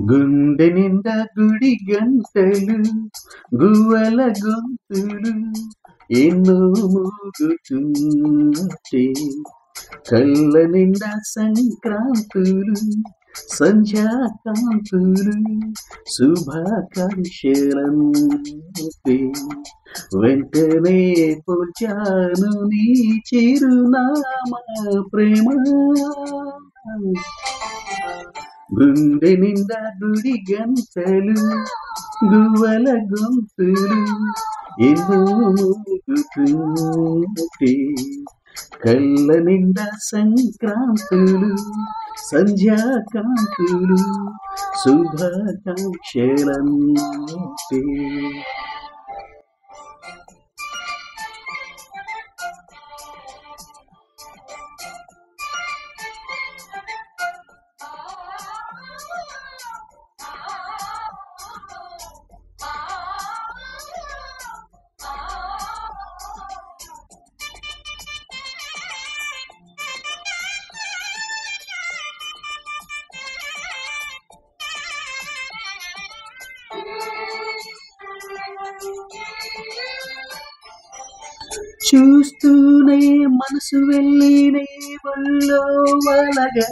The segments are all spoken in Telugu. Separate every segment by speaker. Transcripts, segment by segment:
Speaker 1: గుండె నిండా గుడి గంటలు గువ్వల గొంతులు ఎన్నో మోగుతున్నట్టే కళ్ళ నిండా సంక్రాంతులు సంధ్యాకాంతులు శుభాకాంక్షలంతే వెంటనే పోల్చాను నీ చిరునామా ప్రేమ గుండె నిండా గుడి గంటలు గువ్వల గొంతులు ఎన్నో మోగుతున్నట్టే కళ్ళ నిండా సంక్రాంతులు సంధ్యాకాంతులు శుభాకాంక్షలంతే చూస్తూనే మనసు వెళ్ళినే ఒళ్ళో వలగా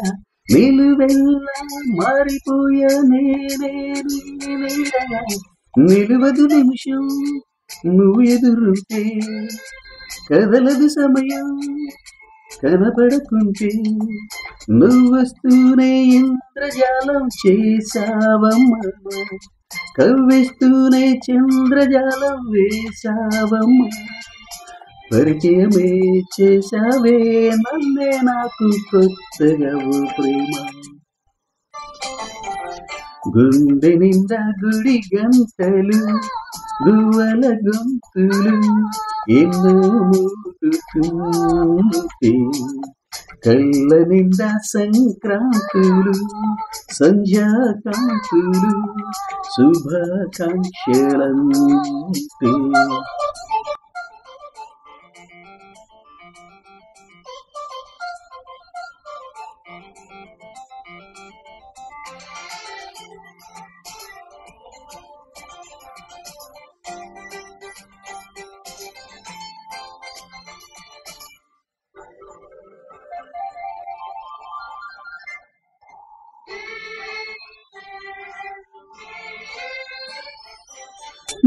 Speaker 1: నిలువెల్ల మారిపోయానే నీడగా నిలువదు నిమిషం నువ్వు ఎదురుంటే కదలదు సమయం కనపడకుంటే నువ్వు వస్తూనే ఇంద్రజాలం చేసావమ్మా కవ్విస్తూనే చంద్రజాలం వేసావమ్మా పరిచయమే చేసావే నన్నే నాకు కొత్తగా ఓ ప్రేమ గుండె నిండా గుడి గంటలు గువ్వల గొంతులు ఎన్నో మోగుతుంటే కళ్ళ నిండా సంక్రాంతులు సంధ్యాకాంతులు శుభాకాంక్షలంతే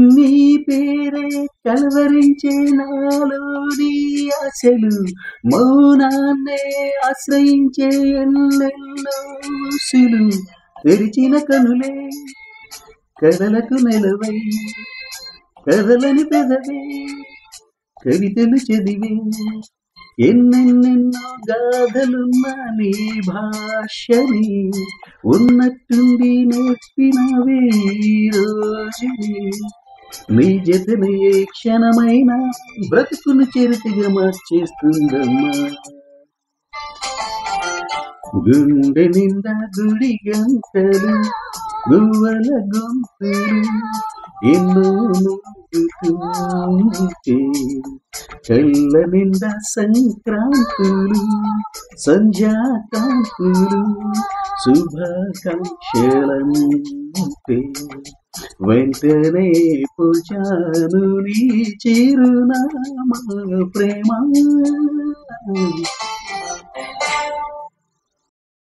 Speaker 1: నీ పేరే కలవరించే నాలోని ఆశలు మౌనాన్నే ఆశ్రయించే ఎల్లెల్లో ఊసులు తెరిచిన కనులే కదలకు నెలవై కదలని పెదవే కవితలు చదివే ఎన్నెన్నెన్నో గాథలున్న నీ భాషని ఉన్నట్టుండి నేర్పినవే ఈ రోజు నీ జతని ఏ క్షణమైనా బ్రతుకును చరితిగా మార్చేస్తుందమ్మా గుండె నిండా గుడి గంటలు గువ్వల గొంతులు ఎన్నో మోగుతుంటే కళ్ళ నిండా సంక్రాంతులు సంధ్యాకాంతులు శుభాకాంక్షలంతే వెంటనే పూజాను నీ చిరునామా ప్రేమ